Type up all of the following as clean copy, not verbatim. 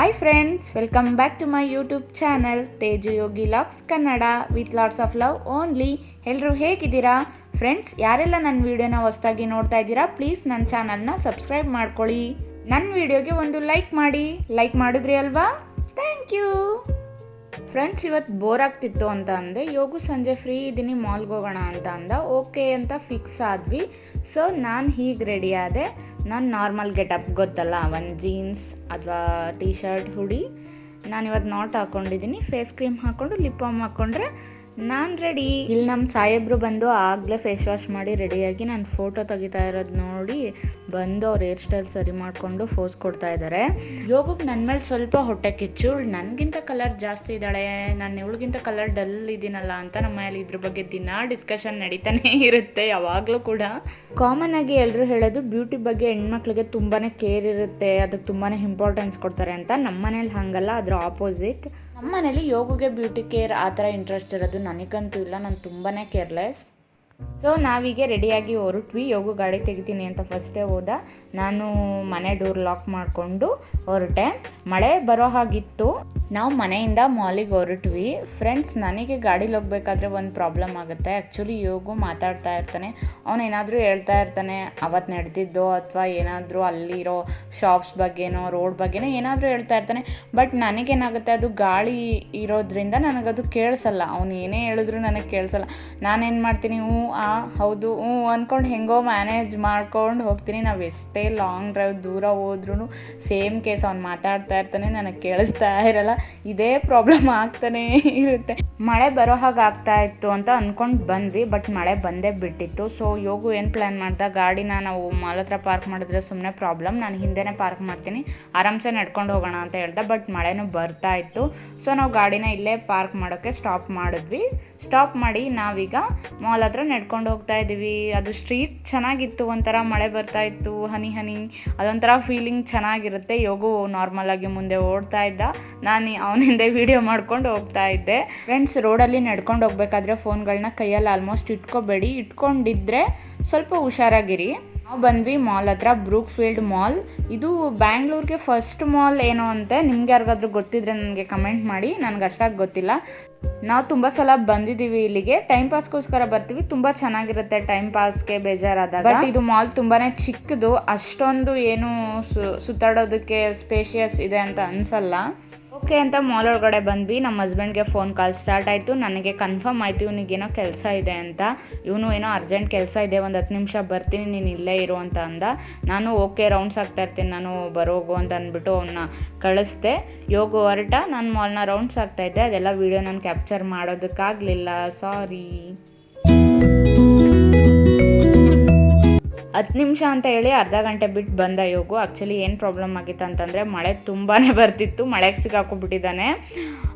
Hi friends, welcome back to my YouTube channel Teju Yogi logs Kannada with lots of love only. ಎಲ್ಲರೂ ಹೇಗಿದ್ದೀರಾ friends? ಯಾರೆಲ್ಲ ನನ್ನ ವೀಡಿಯೋನ ಹೊಸದಾಗಿ ನೋಡ್ತಾ ಇದ್ದೀರಾ, ಪ್ಲೀಸ್ ನನ್ನ ಚಾನಲ್ನ ಸಬ್ಸ್ಕ್ರೈಬ್ ಮಾಡ್ಕೊಳ್ಳಿ. ನನ್ನ ವೀಡಿಯೋಗೆ ಒಂದು ಲೈಕ್ ಮಾಡಿ. ಲೈಕ್ ಮಾಡಿದ್ರಿ ಅಲ್ವಾ? Thank you friends. ಇವತ್ತು ಬೋರ್ ಆಗ್ತಿತ್ತು ಅಂತ ಅಂದೆ, ಯೋಗು ಸಂಜೆ ಫ್ರೀ ಇದ್ದೀನಿ ಮಾಲ್ಗೆ ಹೋಗೋಣ ಅಂತ ಅಂದ. ಓಕೆ ಅಂತ ಫಿಕ್ಸ್ ಆದ್ವಿ. ಸೊ ನಾನು ಹೀಗೆ ರೆಡಿ ಆದೆ. ನಾನು ನಾರ್ಮಲ್ ಗೆಟಪ್ ಗೊತ್ತಲ್ಲ, ಒಂದು ಜೀನ್ಸ್ ಅಥವಾ ಟೀ ಶರ್ಟ್ ಹುಡಿ. ನಾನಿವತ್ತು ನಾಟ್ ಹಾಕ್ಕೊಂಡಿದ್ದೀನಿ. ಫೇಸ್ ಕ್ರೀಮ್ ಹಾಕ್ಕೊಂಡು ಲಿಪ್ ಬಾಮ್ ಹಾಕ್ಕೊಂಡ್ರೆ ನಾನು ರೆಡಿ. ಇಲ್ಲಿ ನಮ್ಮ ಸಾಹೇಬ್ರು ಬಂದು ಆಗಲೇ ಫೇಸ್ ವಾಶ್ ಮಾಡಿ ರೆಡಿಯಾಗಿ ನಾನು ಫೋಟೋ ತೆಗಿತಾ ಇರೋದು ನೋಡಿ ಬಂದು ಅವ್ರು ಹೇರ್ ಸ್ಟೈಲ್ ಸರಿ ಮಾಡಿಕೊಂಡು ಫೋಸ್ ಕೊಡ್ತಾ ಇದ್ದಾರೆ. ಯೋಗಕ್ಕೆ ನನ್ನ ಮೇಲೆ ಸ್ವಲ್ಪ ಹೊಟ್ಟೆ ಕಿಚ್ಚು. ನನಗಿಂತ ಕಲರ್ ಜಾಸ್ತಿ ಇದ್ದಾಳೆ, ನಾನು ಇವಳಿಗಿಂತ ಕಲರ್ ಡಲ್ ಇದ್ದೀನಲ್ಲ ಅಂತ ನಮ್ಮ ಮೇಲೆ ಇದ್ರ ಬಗ್ಗೆ ದಿನ ಡಿಸ್ಕಷನ್ ನಡೀತಾನೆ ಇರುತ್ತೆ ಯಾವಾಗಲೂ ಕೂಡ. ಕಾಮನ್ ಆಗಿ ಎಲ್ಲರೂ ಹೇಳೋದು ಬ್ಯೂಟಿ ಬಗ್ಗೆ ಹೆಣ್ಮಕ್ಳಿಗೆ ತುಂಬಾ ಕೇರ್ ಇರುತ್ತೆ, ಅದಕ್ಕೆ ತುಂಬಾ ಇಂಪಾರ್ಟೆನ್ಸ್ ಕೊಡ್ತಾರೆ ಅಂತ. ನಮ್ಮ ಮನೇಲಿ ಹಾಗಲ್ಲ, ಅದ್ರ ಆಪೋಸಿಟ್. ನಮ್ಮ ಮನೇಲಿ ಯೋಗಗೆ ಬ್ಯೂಟಿ ಕೇರ್ ಆ ಥರ ಇಂಟ್ರೆಸ್ಟ್ ಇರೋದು ನನಗಂತೂ ಇಲ್ಲ, ನಾನು ತುಂಬಾ ಕೇರ್ಲೆಸ್. ಸೊ ನಾವೀಗೆ ರೆಡಿಯಾಗಿ ಹೊರಟ್ವಿ. ಯೋಗು ಗಾಡಿ ತೆಗಿತೀನಿ ಅಂತ ಫಸ್ಟೇ ಹೋದ. ನಾನು ಮನೆ ಡೋರ್ ಲಾಕ್ ಮಾಡಿಕೊಂಡು ಹೊರಟೆ. ಮಳೆ ಬರೋ ಹಾಗಿತ್ತು. ನಾವು ಮನೆಯಿಂದ ಮಾಲಿಗೆ ಹೊರಟ್ವಿ. ಫ್ರೆಂಡ್ಸ್, ನನಗೆ ಗಾಡೀಲಿ ಹೋಗ್ಬೇಕಾದ್ರೆ ಒಂದು ಪ್ರಾಬ್ಲಮ್ ಆಗುತ್ತೆ. ಆ್ಯಕ್ಚುಲಿ ಯೋಗು ಮಾತಾಡ್ತಾ ಇರ್ತಾನೆ, ಅವನೇನಾದರೂ ಹೇಳ್ತಾ ಇರ್ತಾನೆ ಅವತ್ತು ನಡೆದಿದ್ದೋ ಅಥವಾ ಏನಾದರೂ ಅಲ್ಲಿರೋ ಶಾಪ್ಸ್ ಬಗ್ಗೆನೋ ರೋಡ್ ಬಗ್ಗೆನೋ ಏನಾದರೂ ಹೇಳ್ತಾ ಇರ್ತಾನೆ. ಬಟ್ ನನಗೇನಾಗುತ್ತೆ, ಅದು ಗಾಳಿ ಇರೋದ್ರಿಂದ ನನಗದು ಕೇಳಿಸಲ್ಲ. ಅವನು ಏನೇ ಹೇಳಿದ್ರು ನನಗೆ ಕೇಳಿಸಲ್ಲ. ನಾನೇನು ಮಾಡ್ತೀನಿ, ಹೌದು ಅಂದ್ಕೊಂಡು ಹೆಂಗೋ ಮ್ಯಾನೇಜ್ ಮಾಡ್ಕೊಂಡು ಹೋಗ್ತೀನಿ. ನಾವು ಎಷ್ಟೇ ಲಾಂಗ್ ಡ್ರೈವ್ ದೂರ ಹೋದ್ರೂ ಸೇಮ್ ಕೇಸ್, ಅವ್ನು ಮಾತಾಡ್ತಾ ಇರ್ತಾನೆ, ನನಗೆ ಕೇಳಿಸ್ತಾ ಇರಲ್ಲ. ಇದೇ ಪ್ರಾಬ್ಲಮ್ ಆಗ್ತಾನೇ ಇರುತ್ತೆ. ಮಳೆ ಬರೋ ಹಾಗೆ ಆಗ್ತಾ ಇತ್ತು ಅಂತ ಅಂದ್ಕೊಂಡು ಬಂದ್ವಿ, ಬಟ್ ಮಳೆ ಬಂದೇ ಬಿಟ್ಟಿತ್ತು. ಸೊ ಯೋಗು ಏನು ಪ್ಲ್ಯಾನ್ ಮಾಡ್ದ, ಗಾಡಿನ ನಾವು ಮಾಲ್ ಹತ್ರ ಪಾರ್ಕ್ ಮಾಡಿದ್ರೆ ಸುಮ್ಮನೆ ಪ್ರಾಬ್ಲಮ್, ನಾನು ಹಿಂದೆನೇ ಪಾರ್ಕ್ ಮಾಡ್ತೀನಿ, ಆರಾಮ್ಸೆ ನಡ್ಕೊಂಡು ಹೋಗೋಣ ಅಂತ ಹೇಳ್ದೆ. ಬಟ್ ಮಳೆನೂ ಬರ್ತಾ ಇತ್ತು. ಸೊ ನಾವು ಗಾಡಿನ ಇಲ್ಲೇ ಪಾರ್ಕ್ ಮಾಡೋಕ್ಕೆ ಸ್ಟಾಪ್ ಮಾಡಿದ್ವಿ. ಸ್ಟಾಪ್ ಮಾಡಿ ನಾವೀಗ ಮಾಲ್ ಹತ್ರ ನಡ್ಕೊಂಡು ಹೋಗ್ತಾ ಇದ್ದೀವಿ. ಅದು ಸ್ಟ್ರೀಟ್ ಚೆನ್ನಾಗಿತ್ತು, ಒಂಥರ ಮಳೆ ಬರ್ತಾ ಇತ್ತು, ಹನಿ ಹನಿ, ಅದೊಂಥರ ಫೀಲಿಂಗ್ ಚೆನ್ನಾಗಿರುತ್ತೆ. ಯೋಗು ನಾರ್ಮಲ್ ಆಗಿ ಮುಂದೆ ಓಡ್ತಾ ಇದ್ದ, ನಾನು ಅವನಿಂದ ವಿಡಿಯೋ ಮಾಡ್ಕೊಂಡು ಹೋಗ್ತಾ ಇದ್ದೆ. ಫ್ರೆಂಡ್ಸ್, ರೋಡಲ್ಲಿ ನಡ್ಕೊಂಡು ಹೋಗ್ಬೇಕಾದ್ರೆ ಫೋನ್ಗಳನ್ನ ಕೈಯಲ್ಲಿ ಆಲ್ಮೋಸ್ಟ್ ಇಟ್ಕೋಬೇಡಿ, ಇಟ್ಕೊಂಡಿದ್ರೆ ಸ್ವಲ್ಪ ಹುಷಾರಾಗಿರಿ. ನಾವು ಬಂದ್ವಿ ಮಾಲ್ ಹತ್ರ, ಬ್ರೂಕ್ ಫೀಲ್ಡ್ ಮಾಲ್. ಇದು ಬ್ಯಾಂಗ್ಳೂರ್ಗೆ ಫಸ್ಟ್ ಮಾಲ್ ಏನೋ ಅಂತೆ. ನಿಮ್ಗೆ ಯಾರಿಗಾದ್ರೂ ಗೊತ್ತಿದ್ರೆ ನನಗೆ ಕಮೆಂಟ್ ಮಾಡಿ, ನನಗೆ ಅಷ್ಟಾಗಿ ಗೊತ್ತಿಲ್ಲ. ನಾವು ತುಂಬ ಸಲ ಬಂದಿದ್ದೀವಿ ಇಲ್ಲಿಗೆ, ಟೈಮ್ ಪಾಸ್ಗೋಸ್ಕರ ಬರ್ತೀವಿ. ತುಂಬ ಚೆನ್ನಾಗಿರುತ್ತೆ ಟೈಮ್ ಪಾಸ್ಗೆ ಬೇಜಾರಾದಾಗ. ಬಟ್ ಇದು ಮಾಲ್ ತುಂಬಾ ಚಿಕ್ಕದು, ಅಷ್ಟೊಂದು ಏನು ಸುತ್ತಾಡೋದಕ್ಕೆ ಸ್ಪೇಷಿಯಸ್ ಇದೆ ಅಂತ ಅನಿಸಲ್ಲ. ಓಕೆ ಅಂತ ಮಾಲ್ ಒಳಗಡೆ ಬಂದ್ವಿ. ನಮ್ಮ ಹಸ್ಬೆಂಡ್ಗೆ ಫೋನ್ ಕಾಲ್ ಸ್ಟಾರ್ಟ್ ಆಯಿತು. ನನಗೆ ಕನ್ಫರ್ಮ್ ಆಯಿತು ಇವನಿಗೇನೋ ಕೆಲಸ ಇದೆ ಅಂತ. ಇವನು ಏನೋ ಅರ್ಜೆಂಟ್ ಕೆಲಸ ಇದೆ, ಒಂದು 10 ನಿಮಿಷ ಬರ್ತೀನಿ, ನೀನು ಇಲ್ಲೇ ಇರು ಅಂತ ಅಂದ. ನಾನು ಓಕೆ ರೌಂಡ್ಸ್ ಆಗ್ತಾ ಇರ್ತೀನಿ, ನಾನು ಬರೋಗು ಅಂತ ಅಂದ್ಬಿಟ್ಟು ಅವನ್ನ ಕಳಿಸ್ದೆ. ಯೋಗು ಹೊರಟ, ನಾನು ಮಾಲ್ನ ರೌಂಡ್ಸ್ ಆಗ್ತಾ ಇದ್ದೆ. ಅದೆಲ್ಲ ವೀಡಿಯೋ ನಾನು ಕ್ಯಾಪ್ಚರ್ ಮಾಡೋದಕ್ಕಾಗಲಿಲ್ಲ, ಸಾರಿ. 10 ನಿಮಿಷ ಅಂತ ಹೇಳಿ ಅರ್ಧ ಗಂಟೆ ಬಿಟ್ಟು ಬಂದ ಯೋಗು. ಆ್ಯಕ್ಚುಲಿ ಏನು ಪ್ರಾಬ್ಲಮ್ ಆಗಿತ್ತು ಅಂತಂದರೆ, ಮಳೆ ತುಂಬಾ ಬರ್ತಿತ್ತು, ಮಳೆಗೆ ಸಿಗಾಕೊಬಿಟ್ಟಿದ್ದಾನೆ.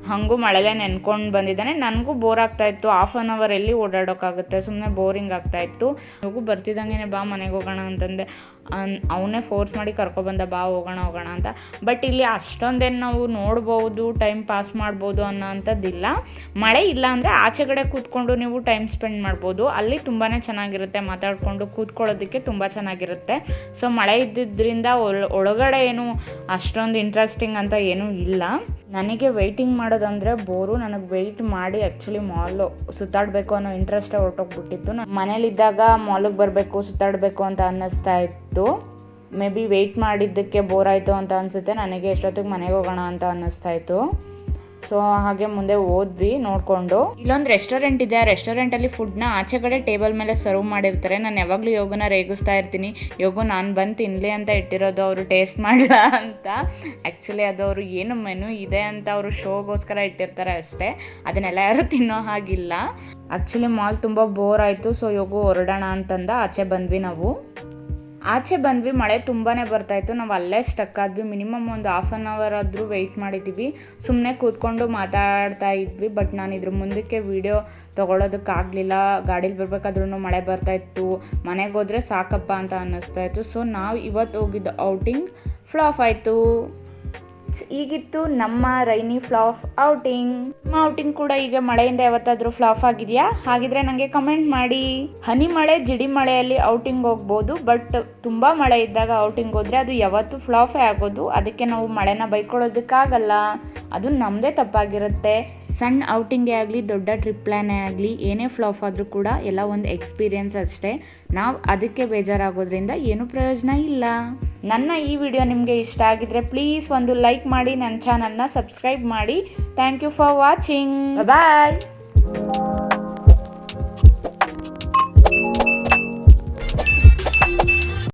ಹಾಗೂ ಮಳೆಲೇ ನೆನ್ಕೊಂಡು ಬಂದಿದ್ದಾನೆ. ನನಗೂ ಬೋರ್ ಆಗ್ತಾಯಿತ್ತು. ಹಾಫ್ ಆನ್ ಅವರ್ ಎಲ್ಲಿ ಓಡಾಡೋಕ್ಕಾಗುತ್ತೆ, ಸುಮ್ಮನೆ ಬೋರಿಂಗ್ ಆಗ್ತಾಯಿತ್ತು. ಯೋಗು ಬರ್ತಿದ್ದಂಗೆ ಬಾ ಮನೆಗೆ ಹೋಗೋಣ ಅಂತಂದೆ. ಅವನೇ ಫೋರ್ಸ್ ಮಾಡಿ ಕರ್ಕೊಬಂದ, ಬಾ ಹೋಗೋಣ ಅಂತ. ಬಟ್ ಇಲ್ಲಿ ಅಷ್ಟೊಂದೇನು ನಾವು ನೋಡ್ಬೋದು, ಟೈಮ್ ಪಾಸ್ ಮಾಡ್ಬೋದು ಅನ್ನೋ ಅಂಥದ್ದಿಲ್ಲ. ಮಳೆ ಇಲ್ಲ ಅಂದರೆ ಆಚೆಗಡೆ ಕೂತ್ಕೊಂಡು ನೀವು ಟೈಮ್ ಸ್ಪೆಂಡ್ ಮಾಡ್ಬೋದು. ಅಲ್ಲಿ ತುಂಬಾ ಚೆನ್ನಾಗಿರುತ್ತೆ, ಮಾತಾಡಿಕೊಂಡು ಕೂತ್ಕೊಳ್ಳೋದಕ್ಕೆ ತುಂಬ ಚೆನ್ನಾಗಿರುತ್ತೆ. ಸೊ ಮಳೆ ಇದ್ದಿದ್ದರಿಂದ ಒಳಗಡೆ ಏನು ಅಷ್ಟೊಂದು ಇಂಟ್ರೆಸ್ಟಿಂಗ್ ಅಂತ ಏನೂ ಇಲ್ಲ. ನನಗೆ ವೆಯ್ಟಿಂಗ್ ಮಾಡೋದಂದರೆ ಬೋರು. ನನಗೆ ವೆಯ್ಟ್ ಮಾಡಿ ಆ್ಯಕ್ಚುಲಿ ಮಾಲು ಸುತ್ತಾಡಬೇಕು ಅನ್ನೋ ಇಂಟ್ರೆಸ್ಟೇ ಹೊರಟೋಗ್ಬಿಟ್ಟಿತ್ತು. ನಾನು ಮನೇಲಿದ್ದಾಗ ಮಾಲಿಗೆ ಬರಬೇಕು, ಸುತ್ತಾಡಬೇಕು ಅಂತ ಅನ್ನಿಸ್ತಾ ಇತ್ತು. ಮೇ ಬಿ ವೆಯ್ಟ್ ಮಾಡಿದ್ದಕ್ಕೆ ಬೋರ್ ಆಯಿತು ಅಂತ ಅನಿಸುತ್ತೆ. ನನಗೆ ಎಷ್ಟೊತ್ತಿಗೆ ಮನೆಗೆ ಹೋಗೋಣ ಅಂತ ಅನ್ನಿಸ್ತಾ ಇತ್ತು. ಸೊ ಹಾಗೆ ಮುಂದೆ ಹೋದ್ವಿ ನೋಡಿಕೊಂಡು. ಇಲ್ಲೊಂದು ರೆಸ್ಟೋರೆಂಟ್ ಇದೆ. ಆ ರೆಸ್ಟೋರೆಂಟಲ್ಲಿ ಫುಡ್ನ ಆಚೆಗಡೆ ಟೇಬಲ್ ಮೇಲೆ ಸರ್ವ್ ಮಾಡಿರ್ತಾರೆ. ನಾನು ಯಾವಾಗಲೂ ಯೋಗನ ರೇಗಿಸ್ತಾ ಇರ್ತೀನಿ, ಯೋಗು ನಾನು ಬಂದು ತಿನ್ನಲಿ ಅಂತ ಇಟ್ಟಿರೋದು, ಅವರು ಟೇಸ್ಟ್ ಮಾಡಲ್ಲ ಅಂತ. ಆ್ಯಕ್ಚುಲಿ ಅದು ಅವರು ಏನು ಮೆನು ಇದೆ ಅಂತ ಅವರು ಶೋಗೋಸ್ಕರ ಇಟ್ಟಿರ್ತಾರೆ ಅಷ್ಟೇ, ಅದನ್ನೆಲ್ಲ ಯಾರು ತಿನ್ನೋ ಹಾಗಿಲ್ಲ. ಆ್ಯಕ್ಚುಲಿ ಮಾಲ್ ತುಂಬ ಬೋರ್ ಆಯಿತು. ಸೊ ಯೋಗು ಹೊರಡೋಣ ಅಂತಂದ. ಆಚೆ ಬಂದ್ವಿ. ಮಳೆ ತುಂಬಾ ಬರ್ತಾಯಿತ್ತು. ನಾವು ಅಲ್ಲೇ ಸ್ಟಕ್ ಆದ್ವಿ. ಮಿನಿಮಮ್ ಒಂದು ಹಾಫ್ ಆನ್ ಅವರ್ ಆದರೂ ವೆಯ್ಟ್ ಮಾಡಿದ್ದೀವಿ. ಸುಮ್ಮನೆ ಕೂತ್ಕೊಂಡು ಮಾತಾಡ್ತಾ ಇದ್ವಿ. ಬಟ್ ನಾನು ಇದ್ರ ಮುಂದಕ್ಕೆ ವೀಡಿಯೋ ತೊಗೊಳೋದಕ್ಕಾಗಲಿಲ್ಲ. ಗಾಡೀಲಿ ಬರಬೇಕಾದ್ರೂ ಮಳೆ ಬರ್ತಾಯಿತ್ತು. ಮನೆಗೆ ಹೋದರೆ ಸಾಕಪ್ಪ ಅಂತ ಅನ್ನಿಸ್ತಾಯಿತ್ತು. ಸೊ ನಾವು ಇವತ್ತು ಹೋಗಿದ್ದ ಔಟಿಂಗ್ ಫ್ಲಾಪ್ ಆಯಿತು. ಈಗಿತ್ತು ನಮ್ಮ ರೈನಿ ಫ್ಲಾಪ್ ಔಟಿಂಗ್. ನಮ್ಮ ಔಟಿಂಗ್ ಕೂಡ ಈಗ ಮಳೆಯಿಂದ ಯಾವತ್ತಾದ್ರೂ ಫ್ಲಾಪ್ ಆಗಿದೆಯಾ? ಹಾಗಿದ್ರೆ ನನಗೆ ಕಮೆಂಟ್ ಮಾಡಿ. ಹನಿ ಮಳೆ ಜಿಡಿ ಮಳೆಯಲ್ಲಿ ಔಟಿಂಗ್ ಹೋಗ್ಬೋದು, ಬಟ್ ತುಂಬಾ ಮಳೆ ಇದ್ದಾಗ ಔಟಿಂಗ್ ಹೋದ್ರೆ ಅದು ಯಾವತ್ತೂ ಫ್ಲಾಪೇ ಆಗೋದು. ಅದಕ್ಕೆ ನಾವು ಮಳೆನ ಬೈಕೊಳ್ಳೋದಕ್ಕಾಗಲ್ಲ, ಅದು ನಮ್ಮದೇ ತಪ್ಪಾಗಿರುತ್ತೆ. ಸಣ್ಣ ಔಟಿಂಗೇ ಆಗಲಿ ದೊಡ್ಡ ಟ್ರಿಪ್ ಪ್ಲ್ಯಾನೇ ಆಗಲಿ ಏನೇ ಫ್ಲಾಪ್ ಆದರೂ ಕೂಡ ಎಲ್ಲ ಒಂದು ಎಕ್ಸ್ಪೀರಿಯನ್ಸ್ ಅಷ್ಟೇ. ನಾವು ಅದಕ್ಕೆ ಬೇಜಾರಾಗೋದ್ರಿಂದ ಏನೂ ಪ್ರಯೋಜನ ಇಲ್ಲ. ನನ್ನ ಈ ವಿಡಿಯೋ ನಿಮಗೆ ಇಷ್ಟ ಆಗಿದ್ರೆ ಪ್ಲೀಸ್ ಒಂದು ಲೈಕ್ ಮಾಡಿ, ನನ್ನ ಚಾನಲ್ನ ಸಬ್ಸ್ಕ್ರೈಬ್ ಮಾಡಿ. Thank you for watching. Bye.